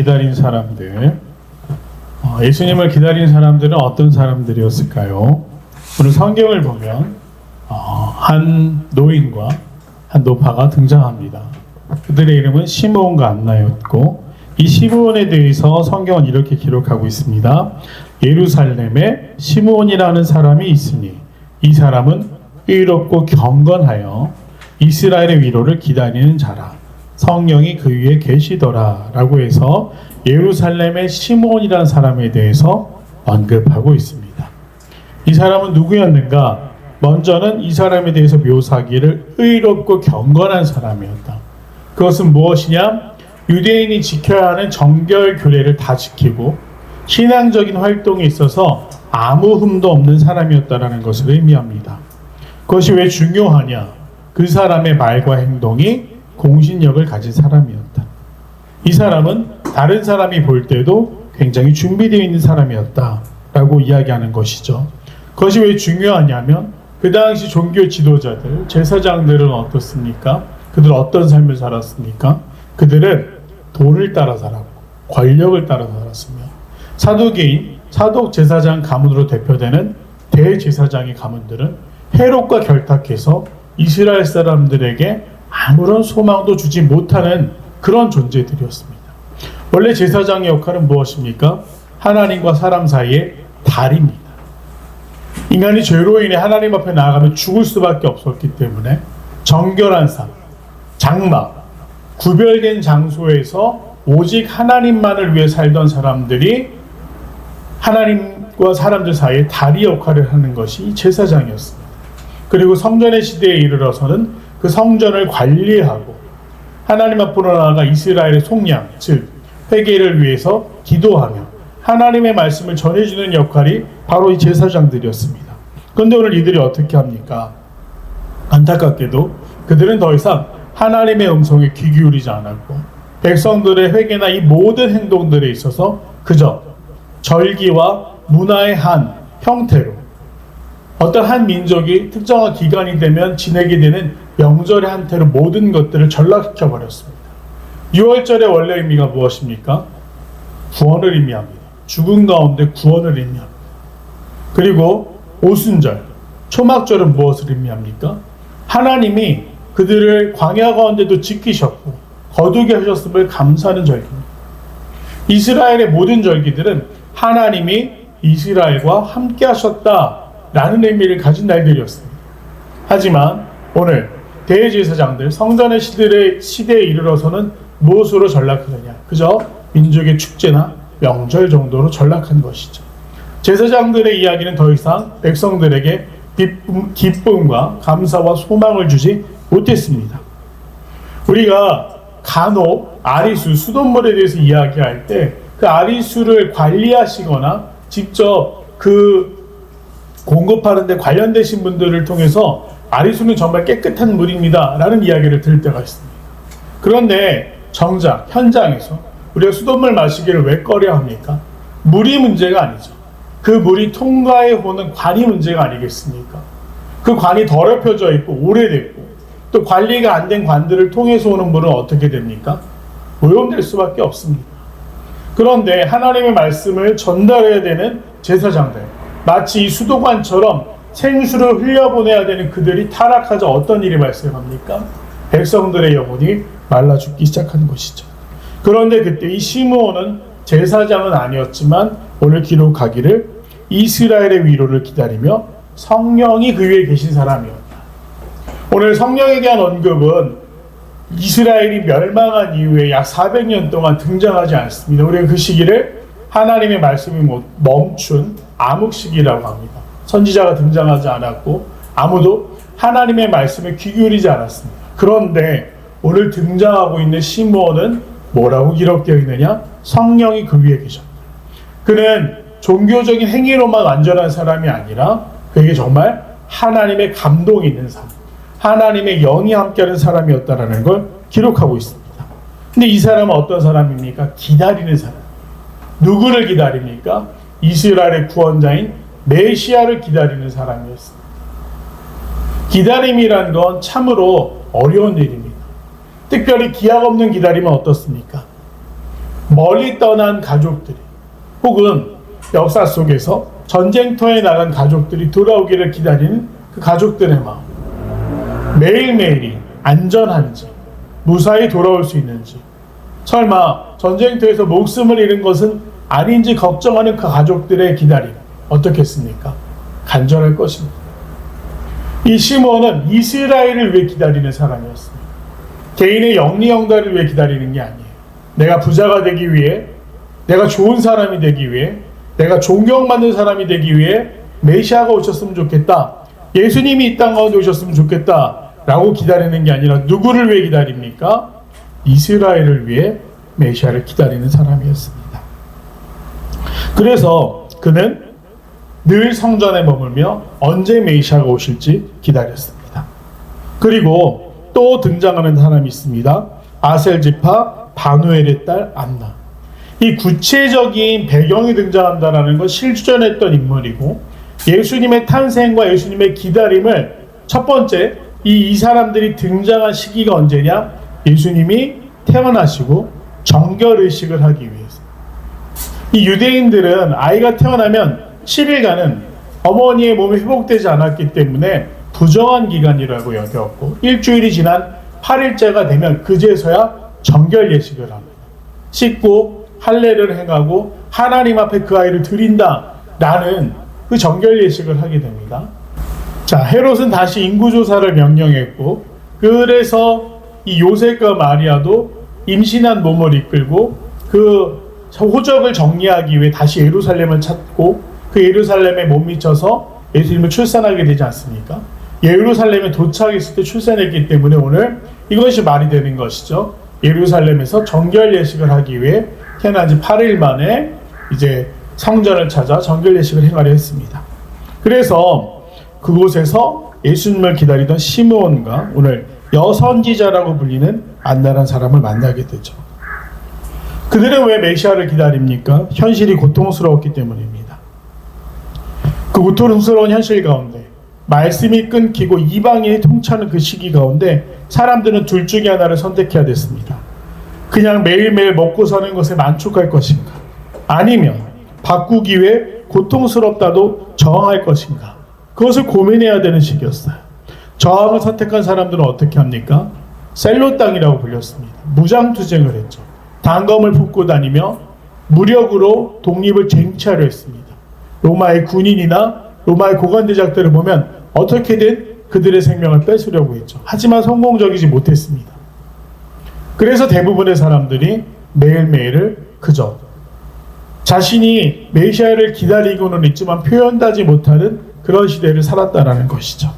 기다린 사람들, 예수님을 기다린 사람들은 어떤 사람들이었을까요? 오늘 성경을 보면 한 노인과 한 노파가 등장합니다. 그들의 이름은 시므온과 안나였고, 이 시므온에 대해서 성경은 이렇게 기록하고 있습니다. 예루살렘에 시므온이라는 사람이 있으니 이 사람은 의롭고 경건하여 이스라엘의 위로를 기다리는 자라. 성령이 그 위에 계시더라 라고 해서 예루살렘의 시므온이라는 사람에 대해서 언급하고 있습니다. 이 사람은 누구였는가? 먼저는 이 사람에 대해서 묘사하기를 의롭고 경건한 사람이었다. 그것은 무엇이냐? 유대인이 지켜야 하는 정결 규례를 다 지키고 신앙적인 활동에 있어서 아무 흠도 없는 사람이었다는 것을 의미합니다. 그것이 왜 중요하냐? 그 사람의 말과 행동이 공신력을 가진 사람이었다. 이 사람은 다른 사람이 볼 때도 굉장히 준비되어 있는 사람이었다라고 이야기하는 것이죠. 그것이 왜 중요하냐면 그 당시 종교 지도자들, 제사장들은 어떻습니까? 그들은 어떤 삶을 살았습니까? 그들은 돈을 따라 살았고 권력을 따라 살았으며, 사두개인, 사독 제사장 가문으로 대표되는 대제사장의 가문들은 헤롯과 결탁해서 이스라엘 사람들에게 아무런 소망도 주지 못하는 그런 존재들이었습니다. 원래 제사장의 역할은 무엇입니까? 하나님과 사람 사이의 다리입니다. 인간이 죄로 인해 하나님 앞에 나아가면 죽을 수밖에 없었기 때문에 정결한 삶, 장막, 구별된 장소에서 오직 하나님만을 위해 살던 사람들이 하나님과 사람들 사이에 다리 역할을 하는 것이 제사장이었습니다. 그리고 성전의 시대에 이르러서는 그 성전을 관리하고 하나님 앞으로 나아가 이스라엘의 속량, 즉 회개를 위해서 기도하며 하나님의 말씀을 전해주는 역할이 바로 이 제사장들이었습니다. 그런데 오늘 이들이 어떻게 합니까? 안타깝게도 그들은 더 이상 하나님의 음성에 귀 기울이지 않았고 백성들의 회개나 이 모든 행동들에 있어서 그저 절기와 문화의 한 형태로 어떤 한 민족이 특정한 기간이 되면 지내게 되는 명절의 한태로 모든 것들을 전락시켜 버렸습니다. 6월절의 원래 의미가 무엇입니까? 구원을 의미합니다. 죽은 가운데 구원을 의미합니다. 그리고 오순절, 초막절은 무엇을 의미합니까? 하나님이 그들을 광야 가운데도 지키셨고 거두게 하셨음을 감사하는 절기입니다. 이스라엘의 모든 절기들은 하나님이 이스라엘과 함께 하셨다라는 의미를 가진 날들이었습니다. 하지만 오늘 대제사장들, 성전의 시대에 이르러서는 무엇으로 전락하느냐? 그저 민족의 축제나 명절 정도로 전락한 것이죠. 제사장들의 이야기는 더 이상 백성들에게 기쁨과 감사와 소망을 주지 못했습니다. 우리가 간혹 아리수, 수돗물에 대해서 이야기할 때 그 아리수를 관리하시거나 직접 그 공급하는 데 관련되신 분들을 통해서 아리수는 정말 깨끗한 물입니다 라는 이야기를 들을 때가 있습니다. 그런데 정작 현장에서 우리가 수돗물 마시기를 왜 꺼려 합니까? 물이 문제가 아니죠. 그 물이 통과해 오는 관이 문제가 아니겠습니까? 그 관이 더럽혀져 있고 오래됐고 또 관리가 안 된 관들을 통해서 오는 물은 어떻게 됩니까? 오염될 수밖에 없습니다. 그런데 하나님의 말씀을 전달해야 되는 제사장들, 마치 이 수도관처럼 생수를 흘려보내야 되는 그들이 타락하자 어떤 일이 발생합니까? 백성들의 영혼이 말라 죽기 시작하는 것이죠. 그런데 그때 이 시므온은 제사장은 아니었지만 오늘 기록하기를 이스라엘의 위로를 기다리며 성령이 그 위에 계신 사람이었다. 오늘 성령에 대한 언급은 이스라엘이 멸망한 이후에 약 400년 동안 등장하지 않습니다. 우리가 그 시기를 하나님의 말씀이 멈춘 암흑시기라고 합니다. 선지자가 등장하지 않았고 아무도 하나님의 말씀에 귀 기울이지 않았습니다. 그런데 오늘 등장하고 있는 시므온은 뭐라고 기록되어 있느냐? 성령이 그 위에 계셨다. 그는 종교적인 행위로만 완전한 사람이 아니라 그에게 정말 하나님의 감동이 있는 사람, 하나님의 영이 함께하는 사람이었다라는 걸 기록하고 있습니다. 근데 이 사람은 어떤 사람입니까? 기다리는 사람. 누구를 기다립니까? 이스라엘의 구원자인 메시아를 기다리는 사람이었습니다. 기다림이란 건 참으로 어려운 일입니다. 특별히 기약 없는 기다림은 어떻습니까? 멀리 떠난 가족들이 혹은 역사 속에서 전쟁터에 나간 가족들이 돌아오기를 기다리는 그 가족들의 마음, 매일매일이 안전한지, 무사히 돌아올 수 있는지, 설마 전쟁터에서 목숨을 잃은 것은 아닌지 걱정하는 그 가족들의 기다림 어떻겠습니까? 간절할 것입니다. 이 시므온은 이스라엘을 위해 기다리는 사람이었습니다. 개인의 영리영달을 위해 기다리는 게 아니에요. 내가 부자가 되기 위해, 내가 좋은 사람이 되기 위해, 내가 존경받는 사람이 되기 위해 메시아가 오셨으면 좋겠다, 예수님이 이 땅 가운데 오셨으면 좋겠다 라고 기다리는 게 아니라 누구를 위해 기다립니까? 이스라엘을 위해 메시아를 기다리는 사람이었습니다. 그래서 그는 늘 성전에 머물며 언제 메시아가 오실지 기다렸습니다. 그리고 또 등장하는 사람이 있습니다. 아셀지파 바누엘의 딸 안나. 이 구체적인 배경이 등장한다는 건 실존했던 인물이고, 예수님의 탄생과 예수님의 기다림을 첫 번째 이 사람들이 등장한 시기가 언제냐? 예수님이 태어나시고 정결의식을 하기 위해서. 이 유대인들은 아이가 태어나면 7일간은 어머니의 몸이 회복되지 않았기 때문에 부정한 기간이라고 여겼고, 일주일이 지난 8일째가 되면 그제서야 정결 예식을 합니다. 씻고 할례를 행하고 하나님 앞에 그 아이를 드린다라는 그 정결 예식을 하게 됩니다. 자, 헤롯은 다시 인구조사를 명령했고, 그래서 이 요셉과 마리아도 임신한 몸을 이끌고 그 호적을 정리하기 위해 다시 예루살렘을 찾고, 그 예루살렘에 못 미쳐서 예수님을 출산하게 되지 않습니까? 예루살렘에 도착했을 때 출산했기 때문에 오늘 이것이 말이 되는 것이죠. 예루살렘에서 정결 예식을 하기 위해 태어난 지 8일 만에 이제 성전을 찾아 정결 예식을 행하려 했습니다. 그래서 그곳에서 예수님을 기다리던 시므온과 오늘 여선지자라고 불리는 안나란 사람을 만나게 되죠. 그들은 왜 메시아를 기다립니까? 현실이 고통스러웠기 때문입니다. 그 고통스러운 현실 가운데 말씀이 끊기고 이방인이 통치하는 그 시기 가운데 사람들은 둘 중에 하나를 선택해야 됐습니다. 그냥 매일매일 먹고 사는 것에 만족할 것인가, 아니면 바꾸기 위해 고통스럽다도 저항할 것인가, 그것을 고민해야 되는 시기였어요. 저항을 선택한 사람들은 어떻게 합니까? 셀로 땅이라고 불렸습니다. 무장투쟁을 했죠. 단검을 품고 다니며 무력으로 독립을 쟁취하려 했습니다. 로마의 군인이나 로마의 고관대작들을 보면 어떻게든 그들의 생명을 뺏으려고 했죠. 하지만 성공적이지 못했습니다. 그래서 대부분의 사람들이 매일매일을 그저 자신이 메시아를 기다리고는 있지만 표현하지 못하는 그런 시대를 살았다라는 것이죠.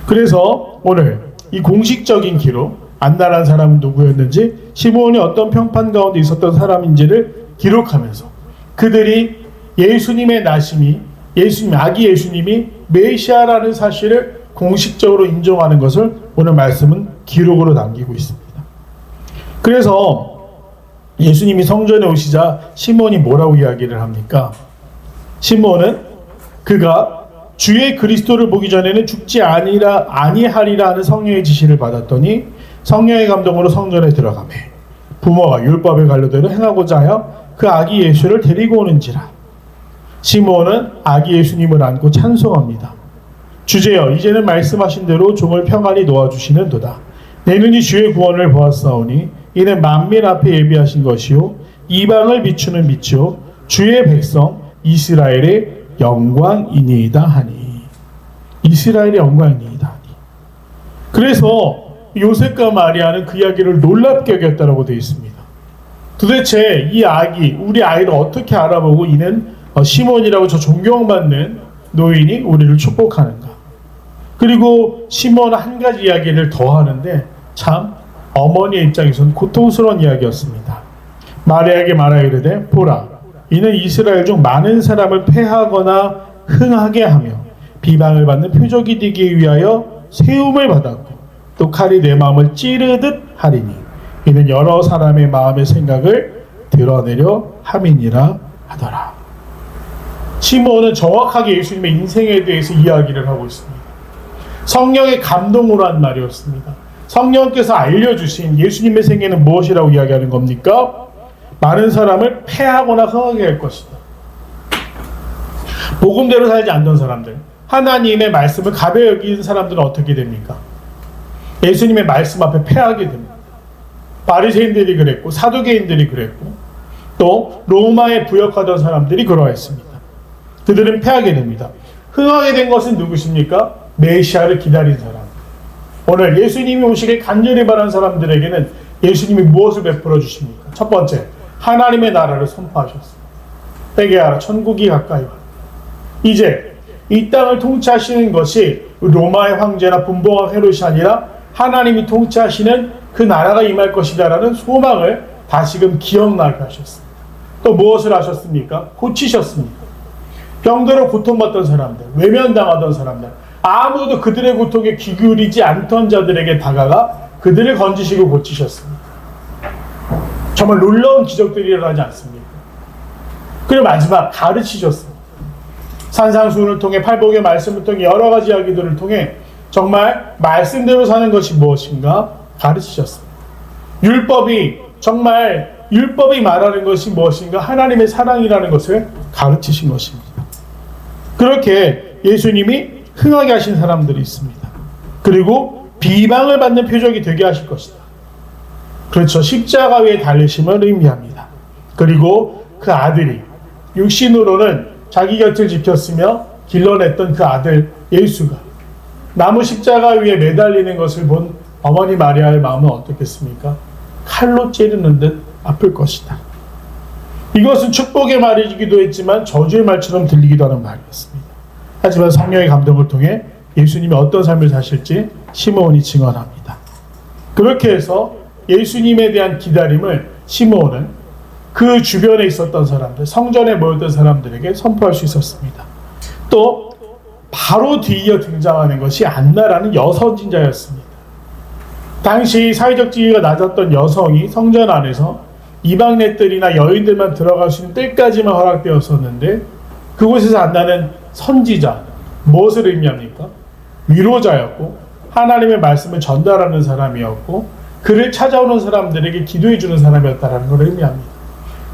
그래서 오늘 이 공식적인 기록, 안나란 사람은 누구였는지, 시므온이 어떤 평판 가운데 있었던 사람인지를 기록하면서 그들이 예수님의 나심이, 아기 예수님이 메시아라는 사실을 공식적으로 인정하는 것을 오늘 말씀은 기록으로 남기고 있습니다. 그래서 예수님이 성전에 오시자 시므온이 뭐라고 이야기를 합니까? 시므온은 그가 주의 그리스도를 보기 전에는 죽지 아니하리라 하는 성령의 지시를 받았더니 성령의 감동으로 성전에 들어가매 부모가 율법의 관료대로 행하고자 하여 그 아기 예수를 데리고 오는지라. 시므온은 아기 예수님을 안고 찬송합니다. 주제여, 이제는 말씀하신 대로 종을 평안히 놓아주시는도다. 내 눈이 주의 구원을 보았사오니 이는 만민 앞에 예비하신 것이요 이방을 비추는 빛이요 주의 백성 이스라엘의 영광이니이다 하니. 이스라엘의 영광이니이다 하니. 그래서 요셉과 마리아는 그 이야기를 놀랍게 여겼다라고 되어 있습니다. 도대체 이 아기, 우리 아이를 어떻게 알아보고 이는 시몬이라고 저 존경받는 노인이 우리를 축복하는가. 그리고 시몬은 한 가지 이야기를 더 하는데 참 어머니의 입장에서는 고통스러운 이야기였습니다. 마리아에게 말하여 이르되 보라, 이는 이스라엘 중 많은 사람을 패하거나 흥하게 하며 비방을 받는 표적이 되기 위하여 세움을 받았고 또 칼이 내 마음을 찌르듯 하리니 이는 여러 사람의 마음의 생각을 드러내려 함이니라 하더라. 시므온은 정확하게 예수님의 인생에 대해서 이야기를 하고 있습니다. 성령의 감동으로 한 말이었습니다. 성령께서 알려주신 예수님의 생애는 무엇이라고 이야기하는 겁니까? 많은 사람을 패하거나 흥하게 할 것이다. 복음대로 살지 않던 사람들, 하나님의 말씀을 가벼이 여기는 사람들은 어떻게 됩니까? 예수님의 말씀 앞에 패하게 됩니다. 바리새인들이 그랬고 사두개인들이 그랬고 또 로마에 부역하던 사람들이 그러했습니다. 그들은 패하게 됩니다. 흥하게 된 것은 누구십니까? 메시아를 기다린 사람. 오늘 예수님이 오시길 간절히 바라는 사람들에게는 예수님이 무엇을 베풀어 주십니까? 첫 번째, 하나님의 나라를 선포하셨습니다. 회개하라, 천국이 가까이 왔다. 이제 이 땅을 통치하시는 것이 로마의 황제나 분봉왕 헤롯이 아니라 하나님이 통치하시는 그 나라가 임할 것이다라는 소망을 다시금 기억나게 하셨습니다. 또 무엇을 하셨습니까? 고치셨습니다. 병들어 고통받던 사람들, 외면당하던 사람들, 아무도 그들의 고통에 귀 기울이지 않던 자들에게 다가가 그들을 건지시고 고치셨습니다. 정말 놀라운 기적들이 일어나지 않습니까? 그리고 마지막 가르치셨습니다. 산상수훈을 통해 팔복의 말씀을 통해 여러 가지 이야기들을 통해 정말 말씀대로 사는 것이 무엇인가 가르치셨습니다. 율법이 말하는 것이 무엇인가 하나님의 사랑이라는 것을 가르치신 것입니다. 그렇게 예수님이 흥하게 하신 사람들이 있습니다. 그리고 비방을 받는 표적이 되게 하실 것이다. 그렇죠. 십자가 위에 달리심을 의미합니다. 그리고 그 아들이 육신으로는 자기 곁을 지켰으며 길러냈던 그 아들 예수가 나무 십자가 위에 매달리는 것을 본 어머니 마리아의 마음은 어떻겠습니까? 칼로 찌르는 듯 아플 것이다. 이것은 축복의 말이기도 했지만 저주의 말처럼 들리기도 하는 말이었습니다. 하지만 성령의 감동을 통해 예수님이 어떤 삶을 사실지 시므온이 증언합니다. 그렇게 해서 예수님에 대한 기다림을 시므온은 그 주변에 있었던 사람들, 성전에 모였던 사람들에게 선포할 수 있었습니다. 또 바로 뒤이어 등장하는 것이 안나라는 여선진자였습니다. 당시 사회적 지위가 낮았던 여성이 성전 안에서 이방인들이나 여인들만 들어갈 수 있는 때까지만 허락되었었는데 그곳에서 안나는 선지자, 무엇을 의미합니까? 위로자였고 하나님의 말씀을 전달하는 사람이었고 그를 찾아오는 사람들에게 기도해 주는 사람이었다는 걸 의미합니다.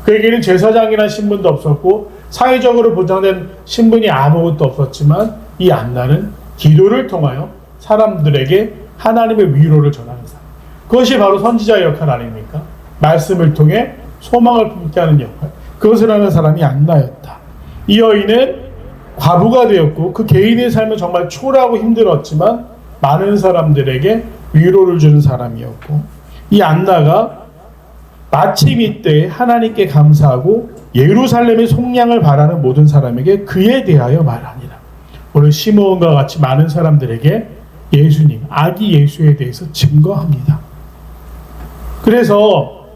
그에게는 제사장이라는 신분도 없었고 사회적으로 보장된 신분이 아무것도 없었지만 이 안나는 기도를 통하여 사람들에게 하나님의 위로를 전하는 사람. 그것이 바로 선지자의 역할 아닙니까? 말씀을 통해 소망을 품게 하는 역할. 그것을 하는 사람이 안나였다. 이 여인은 과부가 되었고 그 개인의 삶은 정말 초라하고 힘들었지만 많은 사람들에게 위로를 주는 사람이었고 이 안나가 마침 이때 하나님께 감사하고 예루살렘의 속량을 바라는 모든 사람에게 그에 대하여 말하니라. 오늘 시므온과 같이 많은 사람들에게 예수님, 아기 예수에 대해서 증거합니다. 그래서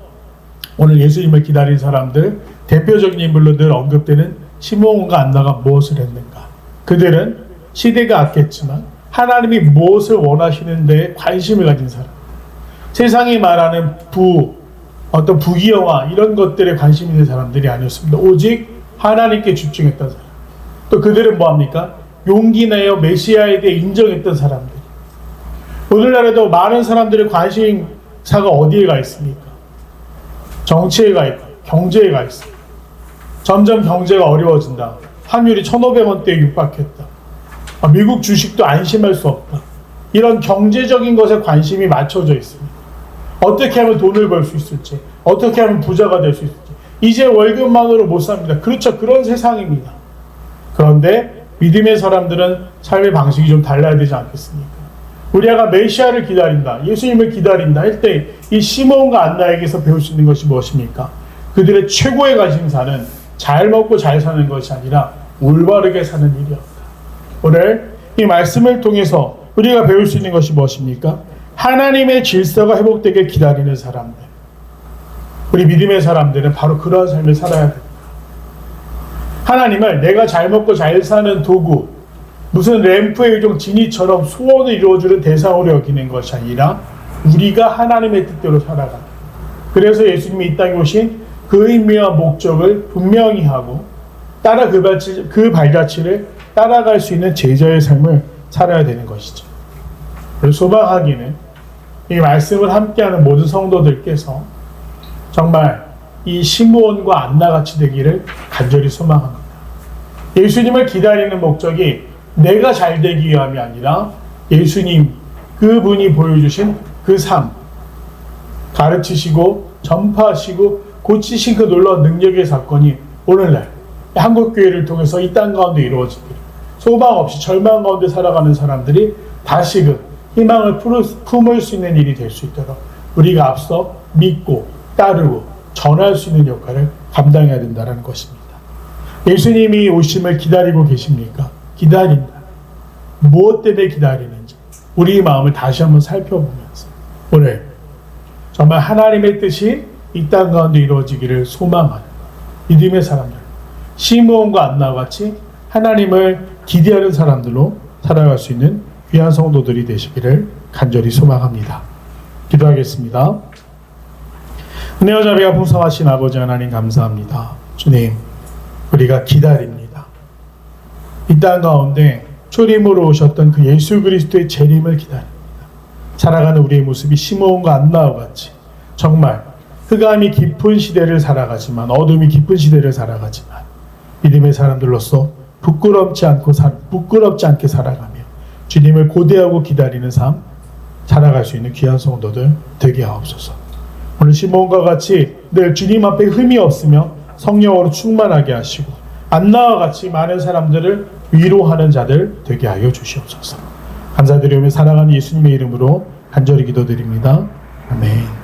오늘 예수님을 기다린 사람들 대표적인 인물로 늘 언급되는 시므온과 안나가 무엇을 했는가? 그들은 시대가 악했지만 하나님이 무엇을 원하시는 데에 관심을 가진 사람. 세상이 말하는 어떤 부귀영화 이런 것들에 관심 있는 사람들이 아니었습니다. 오직 하나님께 집중했던 사람. 또 그들은 뭐합니까? 용기 내어 메시아에 대해 인정했던 사람들. 오늘날에도 많은 사람들의 관심사가 어디에 가 있습니까? 정치에 가 있고 경제에 가 있습니다. 점점 경제가 어려워진다. 환율이 1,500원대에 육박했다. 미국 주식도 안심할 수 없다. 이런 경제적인 것에 관심이 맞춰져 있습니다. 어떻게 하면 돈을 벌 수 있을지, 어떻게 하면 부자가 될 수 있을지. 이제 월급만으로 못 삽니다. 그렇죠. 그런 세상입니다. 그런데 믿음의 사람들은 삶의 방식이 좀 달라야 되지 않겠습니까? 우리가 메시아를 기다린다, 예수님을 기다린다 할 때 이 시므온과 안나에게서 배울 수 있는 것이 무엇입니까? 그들의 최고의 관심사는 잘 먹고 잘 사는 것이 아니라 올바르게 사는 일이었다. 오늘 이 말씀을 통해서 우리가 배울 수 있는 것이 무엇입니까? 하나님의 질서가 회복되길 기다리는 사람들. 우리 믿음의 사람들은 바로 그러한 삶을 살아야 됩니다. 하나님을 내가 잘 먹고 잘 사는 도구, 무슨 램프의 일종 지니처럼 소원을 이루어주는 대상으로 여기는 것이 아니라 우리가 하나님의 뜻대로 살아가는. 그래서 예수님이 이 땅에 오신 그 의미와 목적을 분명히 하고 따라 그 발자취를 따라갈 수 있는 제자의 삶을 살아야 되는 것이죠. 소망하기는 이 말씀을 함께하는 모든 성도들께서 정말 이 시므온과 안나같이 되기를 간절히 소망합니다. 예수님을 기다리는 목적이 내가 잘 되기 위함이 아니라 예수님 그분이 보여주신 그 삶, 가르치시고 전파하시고 고치신 그 놀라운 능력의 사건이 오늘날 한국교회를 통해서 이 땅 가운데 이루어지기를, 소망 없이 절망 가운데 살아가는 사람들이 다시금 희망을 품을 수 있는 일이 될 수 있도록 우리가 앞서 믿고 따르고 전할 수 있는 역할을 감당해야 된다는 것입니다. 예수님이 오심을 기다리고 계십니까? 기다린다. 무엇 때문에 기다리는지 우리 마음을 다시 한번 살펴보면서 오늘 정말 하나님의 뜻이 이 땅 가운데 이루어지기를 소망하는 믿음의 사람들, 시므온과 안나와 같이 하나님을 기대하는 사람들로 살아갈 수 있는 귀한 성도들이 되시기를 간절히 소망합니다. 기도하겠습니다. 은혜와 자비가 풍성하신 아버지 하나님 감사합니다. 주님, 우리가 기다립니다. 이 땅 가운데 초림으로 오셨던 그 예수 그리스도의 재림을 기다립니다. 살아가는 우리의 모습이 시므온과 안나와 같이 정말 흑암이 깊은 시대를 살아가지만, 어둠이 깊은 시대를 살아가지만 믿음의 사람들로서 부끄럽지 않게 살아가며 주님을 고대하고 기다리는 삶 살아갈 수 있는 귀한 성도들 되게 하옵소서. 오늘 시므온과 같이 늘 주님 앞에 흠이 없으며 성령으로 충만하게 하시고 안나와 같이 많은 사람들을 위로하는 자들 되게 하여 주시옵소서. 감사드리며 살아가는 예수님의 이름으로 간절히 기도드립니다. 아멘.